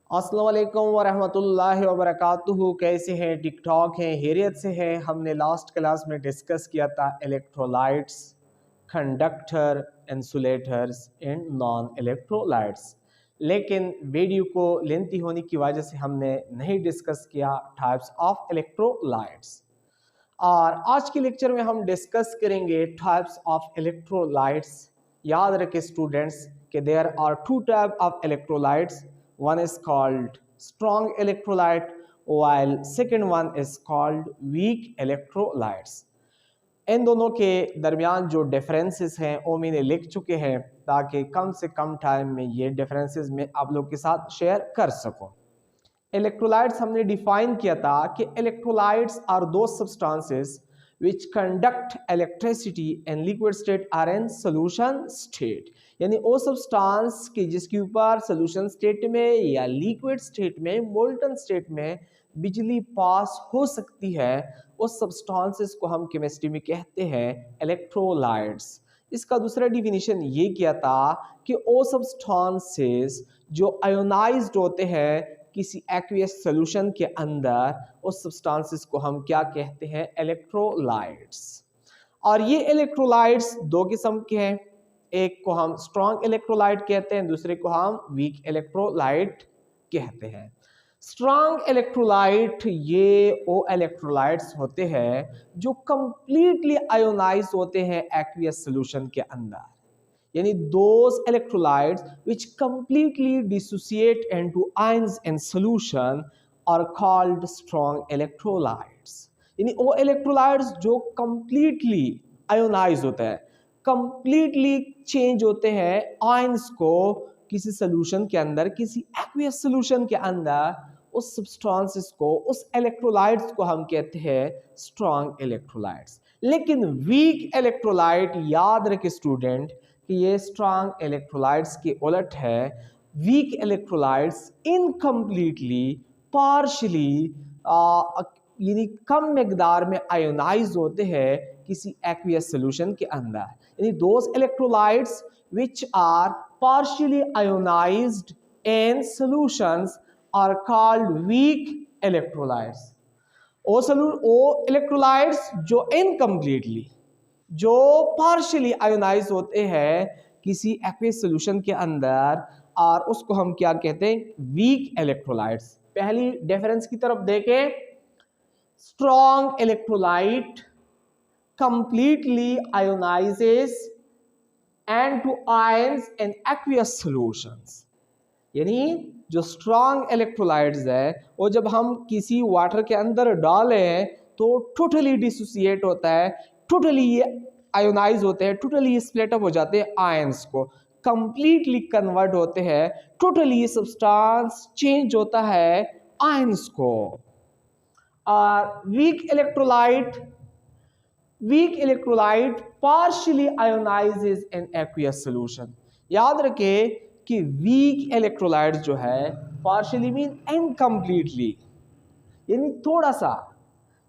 अस्सलाम वालेकुम वरहमतुल्लाहि वबरकातुहू। कैसे हैं? टिक टॉक हैं, हैरियत से हैं। हमने लास्ट क्लास में डिस्कस किया था electrolytes, conductor, insulators and non electrolytes, लेकिन वीडियो को लेंथी होने की वजह से हमने नहीं डिस्कस किया टाइप्स ऑफ इलेक्ट्रोलाइट्स। और आज के लेक्चर में हम डिस्कस करेंगे टाइप्स ऑफ इलेक्ट्रोलाइट्स। याद रखें स्टूडेंट्स कि there are two type of electrolytes. One is called strong electrolyte while second one is called weak electrolytes. इन दोनों के दरमियान जो डिफरेंसेस हैं वो मैंने लिख चुके हैं ताकि कम से कम टाइम में ये डिफरेंसेस मैं आप लोग के साथ शेयर कर सकूं। इलेक्ट्रोलाइट्स हमने डिफाइन किया था कि electrolytes are those substances which conduct electricity in liquid state are in solution state। यानी वो सब्सटेंस के जिसके ऊपर सोल्यूशन स्टेट में या लिक्विड स्टेट में, मोल्टन स्टेट में बिजली पास हो सकती है, उस सब्सटेंसेस को हम केमिस्ट्री में कहते हैं इलेक्ट्रोलाइट्स। इसका दूसरा डिफिनीशन ये किया था कि वो सब्सटेंसेस जो आयोनाइज्ड होते हैं किसी एक्वियस सॉल्यूशन के अंदर, उस सब्सटेंसेस को हम क्या कहते हैं? इलेक्ट्रोलाइट्स। और ये इलेक्ट्रोलाइट्स दो किस्म के हैं, एक को हम स्ट्रॉन्ग इलेक्ट्रोलाइट कहते हैं, दूसरे को हम वीक इलेक्ट्रोलाइट कहते हैं। स्ट्रॉन्ग इलेक्ट्रोलाइट ये वो इलेक्ट्रोलाइट्स होते हैं जो कंप्लीटली आयोनाइज होते हैं एक्वियस सॉल्यूशन के अंदर, यानी those electrolytes which completely dissociate into ions in solution are called strong electrolytes। यानी वो electrolytes जो completely ionize होते हैं, completely change होते हैं ions को किसी solution के अंदर, किसी aqueous solution के अंदर, उस substances को, उस electrolytes को हम कहते हैं strong electrolytes। लेकिन weak electrolyte याद रखे स्टूडेंट कि ये स्ट्रॉन्ग इलेक्ट्रोलाइट्स के उलट है। वीक इलेक्ट्रोलाइट्स इनकम्प्लीटली, पार्शली यानी कम मकदार में आयोनाइज होते हैं किसी एक्वियस सॉल्यूशन के अंदर। यानी those electrolytes which are partially ionised in solutions are called weak electrolytes. वो इलेक्ट्रोलाइट्स जो इनकम्प्लीटली, जो पार्शियली आयोनाइज होते हैं किसी एक्वियस सॉल्यूशन के अंदर, और उसको हम क्या कहते हैं? Weak electrolytes. पहली डिफरेंस की तरफ देखें, strong electrolyte completely ionizes and to ions in aqueous solutions. यानी जो स्ट्रॉन्ग इलेक्ट्रोलाइट्स है वो जब हम किसी वाटर के अंदर डालें तो टोटली डिसोसिएट होता है, टोटली ये आयोनाइज होते हैं, टोटली ये स्प्लिट अप हो जाते हैं, आयंस को कंप्लीटली कन्वर्ट होते हैं, टोटली ये सब्सटेंस चेंज होता है आयंस को। और वीक इलेक्ट्रोलाइट पार्शियली आयोनाइजेस इन एक्वियस सॉल्यूशन। याद रखें कि वीक इलेक्ट्रोलाइट जो है पार्शियली मीन इनकम्प्लीटली, यानी थोड़ा सा।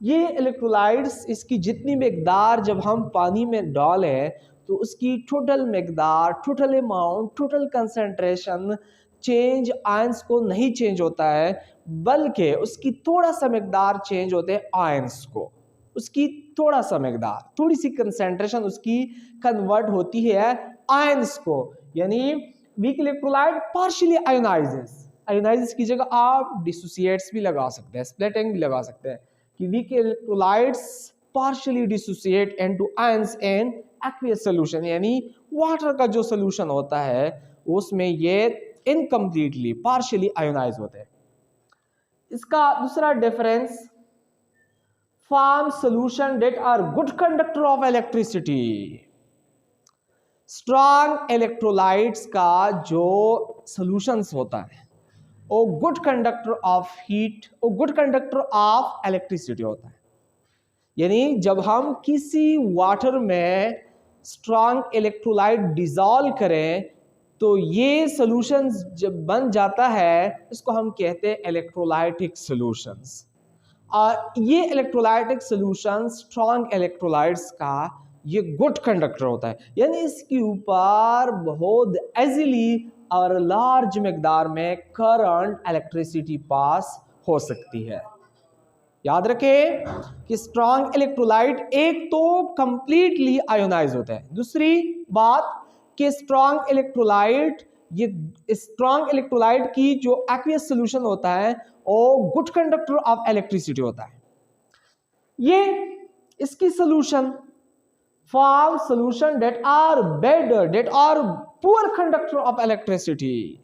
ये इलेक्ट्रोलाइट्स, इसकी जितनी मकदार जब हम पानी में डालें तो उसकी टोटल मकदार, total amount, total concentration change ions को नहीं चेंज होता है, बल्कि उसकी थोड़ा सा मकदार चेंज होते हैं आयंस को। उसकी थोड़ा सा मकदार, थोड़ी सी कंसंट्रेशन उसकी कन्वर्ट होती है आयंस को। यानी वीक इलेक्ट्रोलाइट पार्शियली आयोनाइजेस की जगह आप डिसोसिएट्स भी लगा सकते हैं, स्प्लिटिंग भी लगा सकते हैं कि weak electrolytes partially dissociate into ions in aqueous solution. यानी वाटर का जो सॉल्यूशन होता है उसमें ये इनकम्प्लीटली, पार्शियली आयोनाइज होते हैं। इसका दूसरा difference, form solution that are good conductor of electricity. Strong electrolytes का जो सॉल्यूशंस होता है वो गुड कंडक्टर ऑफ हीट, वो गुड कंडक्टर ऑफ इलेक्ट्रिसिटी होता है। यानी जब हम किसी वाटर में स्ट्रॉन्ग इलेक्ट्रोलाइट डिसॉल्व करें तो ये सॉल्यूशन जब बन जाता है इसको हम कहते हैं इलेक्ट्रोलाइटिक सॉल्यूशंस। और ये इलेक्ट्रोलाइटिक सॉल्यूशन स्ट्रॉन्ग इलेक्ट्रोलाइट्स का ये गुड कंडक्टर होता है, यानी इसके ऊपर बहुत इजीली और लार्ज मकदार में करंट इलेक्ट्रिसिटी पास हो सकती है। याद रखें कि स्ट्रॉन्ग इलेक्ट्रोलाइट एक तो कंप्लीटली आयोनाइज होता है, दूसरी बात कि स्ट्रॉन्ग इलेक्ट्रोलाइट, ये स्ट्रॉन्ग इलेक्ट्रोलाइट की जो एक्वियस सॉल्यूशन होता है वो गुड कंडक्टर ऑफ इलेक्ट्रिसिटी होता है। ये इसकी solution form solution that are better that are poor conductor of electricity,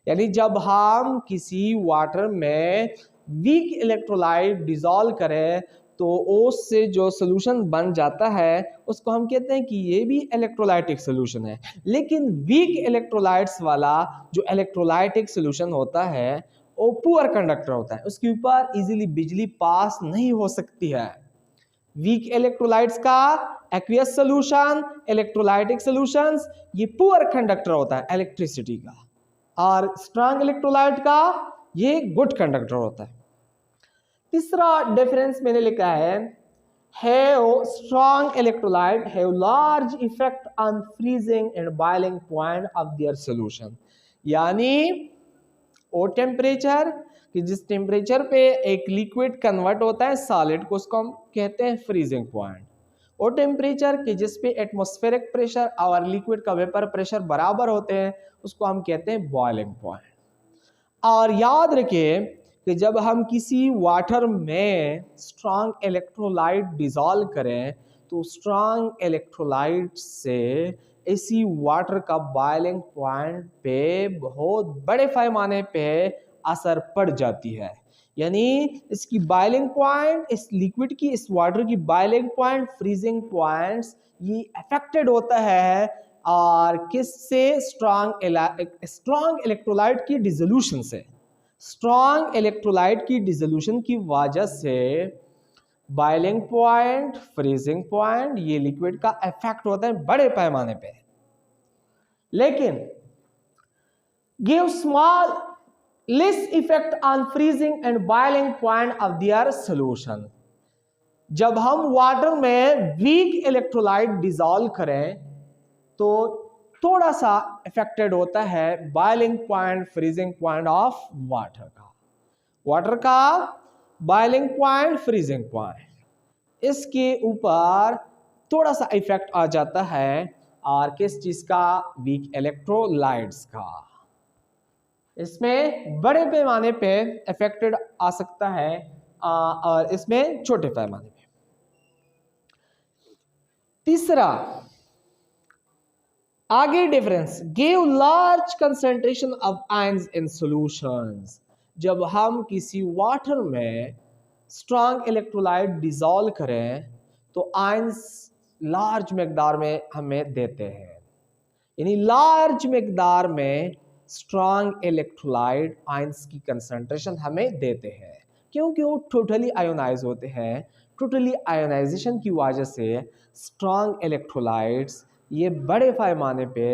यानी जब हम किसी वाटर में वीक इलेक्ट्रोलाइट डिसॉल्व करें तो उससे जो सॉल्यूशन बन जाता है उसको हम कहते हैं कि ये भी इलेक्ट्रोलाइटिक सॉल्यूशन है। लेकिन वीक इलेक्ट्रोलाइट्स वाला जो इलेक्ट्रोलाइटिक सॉल्यूशन होता है वो पुअर कंडक्टर होता है, उसके ऊपर इजीली बिजली पास नहीं हो सकती है। वीक इलेक्ट्रोलाइट्स का एक्वियस सॉल्यूशन, इलेक्ट्रोलाइटिक सॉल्यूशंस, ये पुअर कंडक्टर होता है इलेक्ट्रिसिटी का, और स्ट्रॉन्ग इलेक्ट्रोलाइट का ये गुड कंडक्टर होता है। तीसरा डिफरेंस मैंने लिखा है strong electrolyte have large effect on freezing and boiling point of their solution, यानी वो टेम्परेचर कि जिस टेम्परेचर पे एक लिक्विड कन्वर्ट होता है सॉलिड को, उसको हम कहते हैं फ्रीजिंग पॉइंट। वो टेम्परेचर कि जिस पे एटमॉस्फेरिक प्रेशर और लिक्विड का वेपर प्रेशर बराबर होते हैं उसको हम कहते हैं बॉइलिंग पॉइंट। और याद रखिए कि जब हम किसी वाटर में स्ट्रॉन्ग इलेक्ट्रोलाइट डिसॉल्व करें तो स्ट्रॉन्ग इलेक्ट्रोलाइट से इसी वाटर का बॉइलिंग पॉइंट पे बहुत बड़े पैमाने पे असर पड़ जाती है, यानी इसकी बॉइलिंग पॉइंट, इस लिक्विड की, इस वाटर की बॉइलिंग पॉइंट, फ्रीजिंग पॉइंट्स ये अफेक्टेड होता है। और किससे? स्ट्रॉन्ग इलेक्ट्रोलाइट की डिसोल्यूशन से। स्ट्रॉन्ग इलेक्ट्रोलाइट की डिसोल्यूशन की वजह से बॉइलिंग पॉइंट, फ्रीजिंग पॉइंट, ये लिक्विड का इफेक्ट होता है बड़े पैमाने पे। लेकिन give small less effect on freezing and boiling point of their solution. जब हम वाटर में वीक इलेक्ट्रोलाइट डिसॉल्व करें तो थोड़ा सा इफेक्टेड होता है boiling point, freezing point of water का बॉइलिंग पॉइंट, फ्रीजिंग पॉइंट, इसके ऊपर थोड़ा सा इफेक्ट आ जाता है। और किस चीज का? वीक इलेक्ट्रोलाइट्स का। इसमें बड़े पैमाने पे इफेक्टेड आ सकता है और इसमें छोटे पैमाने पे। तीसरा आगे difference, give large concentration of ions in solutions. जब हम किसी वाटर में स्ट्रॉन्ग इलेक्ट्रोलाइट डिसॉल्व करें तो आयंस लार्ज मकदार में हमें देते हैं, यानी लार्ज मकदार में स्ट्रॉन्ग इलेक्ट्रोलाइट आयंस की कंसंट्रेशन हमें देते हैं, क्योंकि वो टोटली आयोनाइज होते हैं। टोटली आयोनाइजेशन की वजह से स्ट्रॉन्ग इलेक्ट्रोलाइट्स ये बड़े पैमाने पे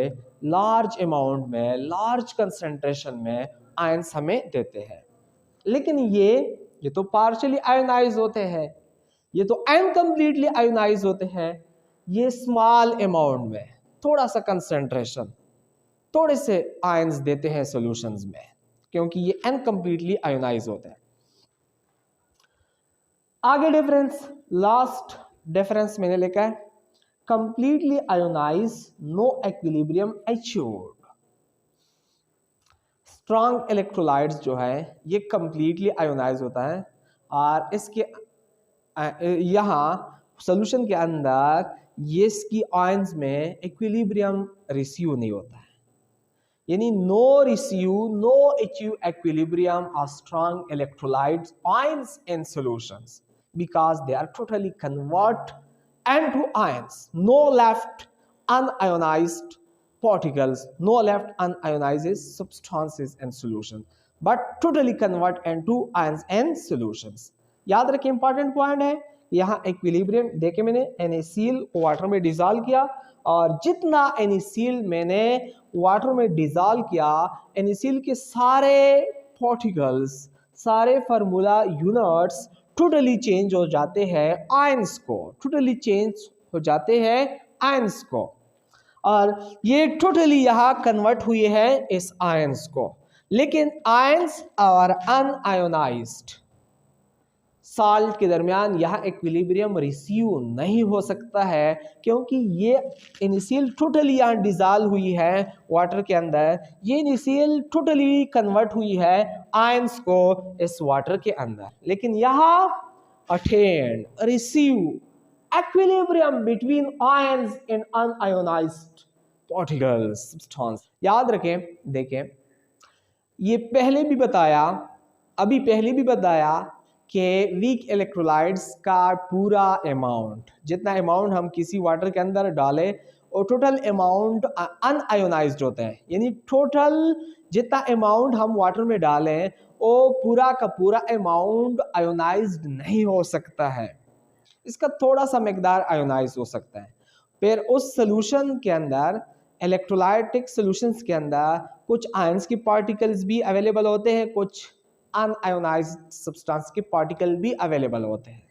लार्ज अमाउंट में, लार्ज कंसंट्रेशन में आयंस हमें देते हैं। लेकिन ये तो पार्शियली आयोनाइज होते हैं, ये तो इनकम्प्लीटली आयोनाइज होते हैं। ये स्मॉल अमाउंट में थोड़ा सा कंसंट्रेशन, थोड़े से आयंस देते हैं सॉल्यूशंस में, क्योंकि ये इनकम्प्लीटली आयोनाइज होते हैं। आगे डिफरेंस, लास्ट डिफरेंस मैंने लिखा है completely ionise, no equilibrium achieved. Strong electrolytes जो है ये कंप्लीटली आयोनाइज होता है और इसके यहाँ सॉल्यूशन के अंदर ये इसकी आयंस में इक्विलिब्रियम रिसीव नहीं होता है, यानी no receive, no achieve equilibrium of strong electrolytes ions in solutions because they are totally convert into ions, no left unionized particles, no left unionized substances in solution, but totally convert into ions and solutions। याद रखिए important point है यहाँ equilibrium देके मैंने NaCl को water में dissolve किया और जितना NaCl मैंने वाटर में डिसॉल्व किया NaCl के सारे पार्टिकल्स, सारे फार्मूला यूनिट्स टोटली चेंज हो जाते हैं, आयंस को टोटली चेंज हो जाते हैं आयंस को, और ये टोटली यहाँ कन्वर्ट हुए हैं इस आयंस को। लेकिन आयंस और अनआयोनाइज्ड साल्ट के दरमियान यहाँ इक्विलिब्रियम रिसीव नहीं हो सकता है, क्योंकि ये इनिशियल टोटली यहाँ डिजॉल्व हुई है वाटर के अंदर, ये इनिशियल टोटली कन्वर्ट हुई है आयंस को इस वाटर के अंदर। लेकिन यहाँ attain receive equilibrium between ions and unionised particles substance. याद रखें, देखें, ये पहले भी बताया, अभी पहले भी बताया कि वीक इलेक्ट्रोलाइट्स का पूरा अमाउंट, जितना अमाउंट हम किसी वाटर के अंदर डालें और टोटल अमाउंट अनआयोनाइज्ड होता है, यानी टोटल जितना अमाउंट हम वाटर में डालें वो पूरा का पूरा अमाउंट आयोनाइज्ड नहीं हो सकता है, इसका थोड़ा सा मकदार आयोनाइज हो सकता है। फिर उस सोल्यूशन के अंदर, इलेक्ट्रोलाइटिक सॉल्यूशंस के अंदर कुछ आयंस के पार्टिकल्स भी अवेलेबल होते हैं, कुछ अनआयोनाइज्ड सब्सटेंस के पार्टिकल भी अवेलेबल होते हैं।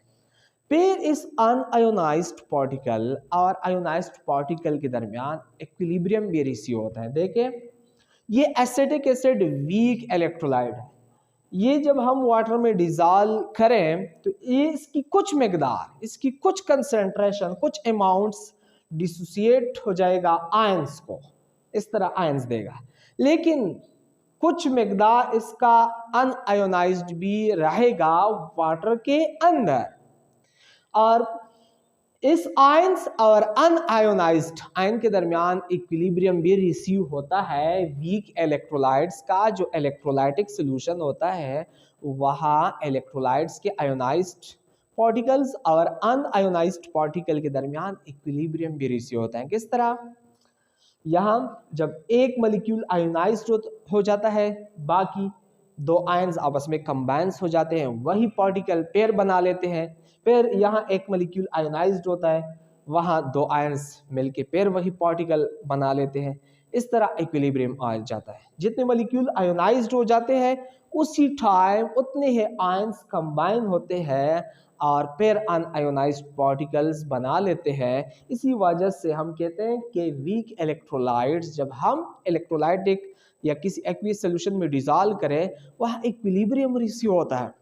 फिर इस अनआयोनाइज्ड पार्टिकल और आयोनाइज्ड पार्टिकल के दरमियान इक्विलिब्रियम भी रिसीव होता है। देखें, ये एसिटिक एसिड वीक इलेक्ट्रोलाइट है, ये जब हम वाटर में डिजॉल्व करें तो ये इसकी कुछ मकदार, इसकी कुछ कंसंट्रेशन, कुछ अमाउंट्स डिसोसिएट हो जाएगा आयंस को, इस तरह आयंस देगा, लेकिन कुछ मकदार इसका अनआयोनाइज्ड भी रहेगा वाटर के अंदर। और इस आयंस और अनआयोनाइज्ड आयन के दरमियान इक्विलिब्रियम भी रिसीव होता है वीक इलेक्ट्रोलाइट्स का। जो इलेक्ट्रोलाइटिक सॉल्यूशन होता है वहाँ इलेक्ट्रोलाइट्स के आयोनाइज्ड पार्टिकल्स और अनआयोनाइज्ड पार्टिकल के दरमियान इक्विलिब्रियम भी रिसीव होता है। किस तरह? यहाँ जब एक मॉलिक्यूल आयोनाइज्ड हो जाता है, बाकी दो आयंस आपस में कंबाइंस हो जाते हैं, वही पार्टिकल पेयर बना लेते हैं। फिर यहाँ एक मॉलिक्यूल आयोनाइज्ड होता है, वहाँ दो आयंस मिलके पेयर वही पार्टिकल बना लेते हैं। इस तरह इक्विलिब्रियम आ जाता है। जितने मॉलिक्यूल आयोनाइज्ड हो जाते हैं उसी टाइम उतने ही आयंस कंबाइन होते हैं और फिर अनआयोनाइज्ड पार्टिकल्स बना लेते हैं। इसी वजह से हम कहते हैं कि वीक इलेक्ट्रोलाइट्स जब हम इलेक्ट्रोलाइटिक या किसी एक्वियस सॉल्यूशन में डिसॉल्व करें वहाँ इक्विलिब्रियम रिसीव होता है।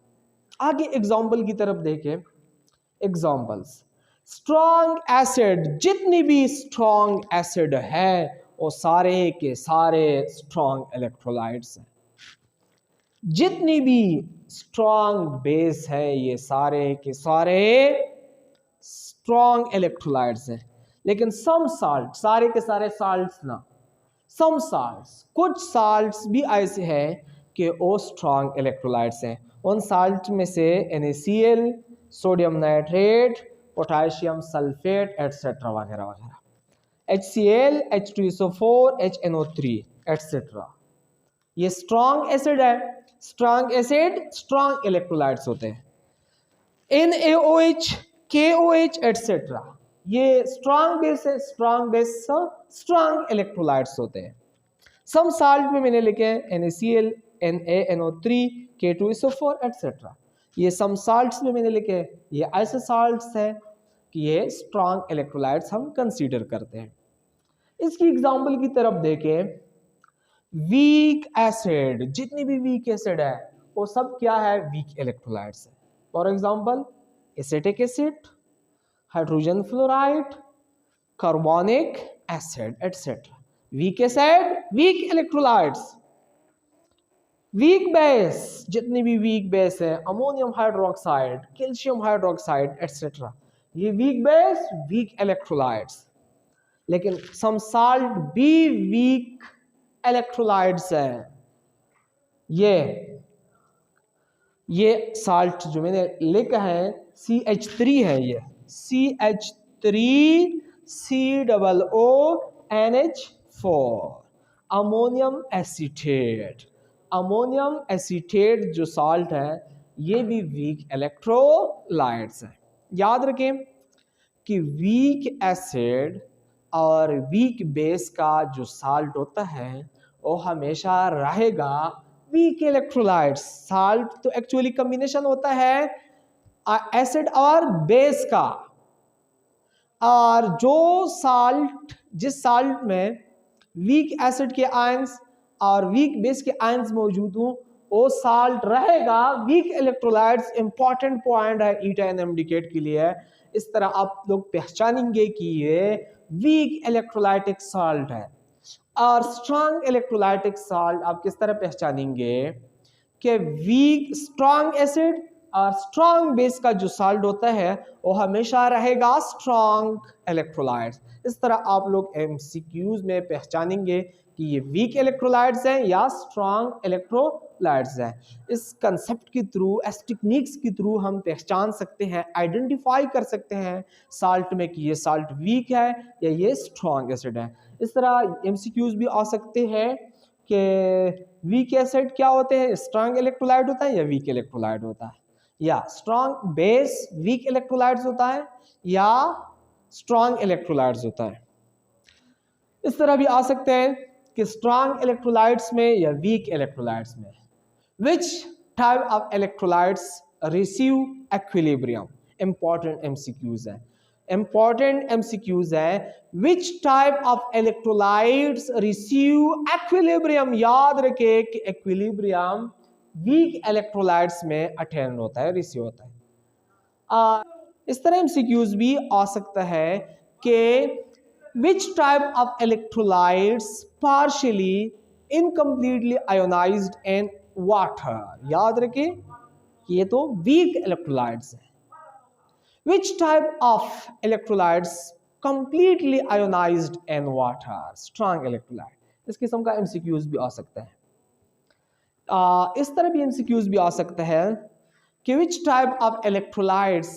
आगे एग्जांपल की तरफ देखें। एग्जांपल्स, स्ट्रॉन्ग एसिड, जितनी भी स्ट्रॉन्ग एसिड है वो सारे के सारे स्ट्रॉन्ग इलेक्ट्रोलाइट्स हैं। जितनी भी स्ट्रॉन्ग बेस है ये सारे के सारे स्ट्रॉन्ग इलेक्ट्रोलाइट्स हैं। लेकिन सम साल्ट, सारे के सारे साल्ट्स ना, सम साल्ट्स, कुछ साल्ट्स भी ऐसे हैं कि वो स्ट्रॉन्ग इलेक्ट्रोलाइट्स हैं। उन साल्ट में से NaCl, sodium nitrate, potassium sulphate etcetera वगैरह वगैरह, HCl, H2SO4, HNO3 एटसेट्रा, ये स्ट्रॉन्ग एसिड है। स्ट्रॉन्ग एसिड स्ट्रॉन्ग इलेक्ट्रोलाइट्स होते हैं। NaOH, KOH एटसेट्रा, ये स्ट्रॉन्ग बेस है। स्ट्रॉन्ग बेस स्ट्रॉन्ग इलेक्ट्रोलाइट्स होते हैं। सम साल्ट में मैंने लिखे NaCl, NaNO3, K2SO4 एटसेट्रा, ये सम साल्ट्स में मैंने लिखे, ये ऐसे साल्ट्स हैं कि ये स्ट्रॉन्ग इलेक्ट्रोलाइट्स हम कंसीडर करते हैं। इसकी एग्जांपल की तरफ देखें। वीक एसिड, जितनी भी वीक एसिड है वो सब क्या है? वीक इलेक्ट्रोलाइट्स है। For example acetic acid, hydrogen fluoride, carbonic acid etcetera. Weak acid, weak electrolytes. Weak base, जितनी भी वीक बेस है, ammonium hydroxide, calcium hydroxide etcetera, ये वीक बेस वीक इलेक्ट्रोलाइट्स। लेकिन सम साल्ट भी वीक इलेक्ट्रोलाइट्स है। ये salt जो मैंने लिखा है CH3 है, ये CH3 COONH4 ammonium acetate. Ammonium acetate जो साल्ट है ये भी वीक इलेक्ट्रोलाइट्स है। याद रखें कि वीक एसिड और वीक बेस का जो साल्ट होता है वो हमेशा रहेगा वीक इलेक्ट्रोलाइट्स। साल्ट तो एक्चुअली कॉम्बिनेशन होता है एसिड और बेस का, और जिस साल्ट में वीक एसिड के आयंस और वीक बेस के आयंस मौजूद हों वो साल्ट रहेगा। वीक इलेक्ट्रोलाइट्स इंपॉर्टेंट पॉइंट है ईटा एंड इंडिकेट के लिए। इस तरह आप लोग पहचानेंगे कि ये वीक इलेक्ट्रोलाइटिक साल्ट है। और स्ट्रॉन्ग इलेक्ट्रोलाइटिक साल्ट आप किस तरह पहचानेंगे कि वीक स्ट्रॉन्ग एसिड और स्ट्रॉन्ग बेस का जो साल्ट होता है वो हमेशा रहेगा स्ट्रॉन्ग इलेक्ट्रोलाइट्स। इस तरह आप लोग एमसीक्यूज में पहचानेंगे कि ये वीक इलेक्ट्रोलाइट्स हैं या स्ट्रॉन्ग इलेक्ट्रोलाइट्स हैं। इस कंसेप्ट के थ्रू, इस टेक्निक्स के थ्रू हम पहचान सकते हैं, आइडेंटिफाई कर सकते हैं साल्ट में कि ये साल्ट वीक है या ये स्ट्रॉन्ग एसिड है। इस तरह एमसीक्यूज भी आ सकते हैं कि वीक एसिड क्या होते हैं, स्ट्रॉन्ग इलेक्ट्रोलाइट होता है या वीक इलेक्ट्रोलाइट होता है, या स्ट्रॉन्ग बेस वीक इलेक्ट्रोलाइट्स होता है या स्ट्रॉन्ग इलेक्ट्रोलाइट्स होता है। इस तरह भी आ सकते हैं कि स्ट्रॉन्ग इलेक्ट्रोलाइट्स में या वीक इलेक्ट्रोलाइट्स में। Which type of electrolytes receive equilibrium. Important MCQs है, इंपॉर्टेंट एमसीक्यूज है। Which type of electrolytes receive equilibrium. याद रखे कि इक्विलिब्रियम वीक इलेक्ट्रोलाइट्स में अटेन होता है, रिसीव होता है। इस तरह एमसीक्यूज भी आ सकता है कि which type of electrolytes partially incompletely ionized in water। याद रखें कि ये तो weak electrolytes है। which type of electrolytes completely ionized in water, strong electrolyte। इस किस्म का MCQs भी आ सकता है। इस तरह भी MCQs भी आ सकता है कि which type of electrolytes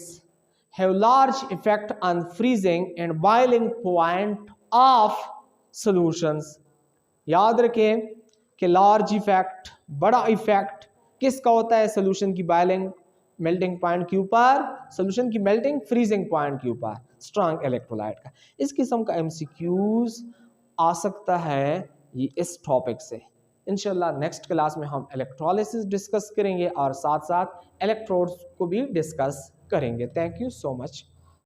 have large effect on freezing and boiling point of solutions। याद रखें कि large effect, बड़ा इफेक्ट किसका होता है सोल्यूशन की बॉइलिंग मेल्टिंग पॉइंट के ऊपर, सोल्यूशन की मेल्टिंग फ्रीजिंग पॉइंट के ऊपर, स्ट्रॉन्ग इलेक्ट्रोलाइट का। इस किस्म का एमसीक्यूज आ सकता है ये इस टॉपिक से। इंशाल्लाह नेक्स्ट क्लास में हम इलेक्ट्रोलिसिस डिस्कस करेंगे और साथ साथ इलेक्ट्रोड्स को भी डिस्कस करेंगे। Thank you so much.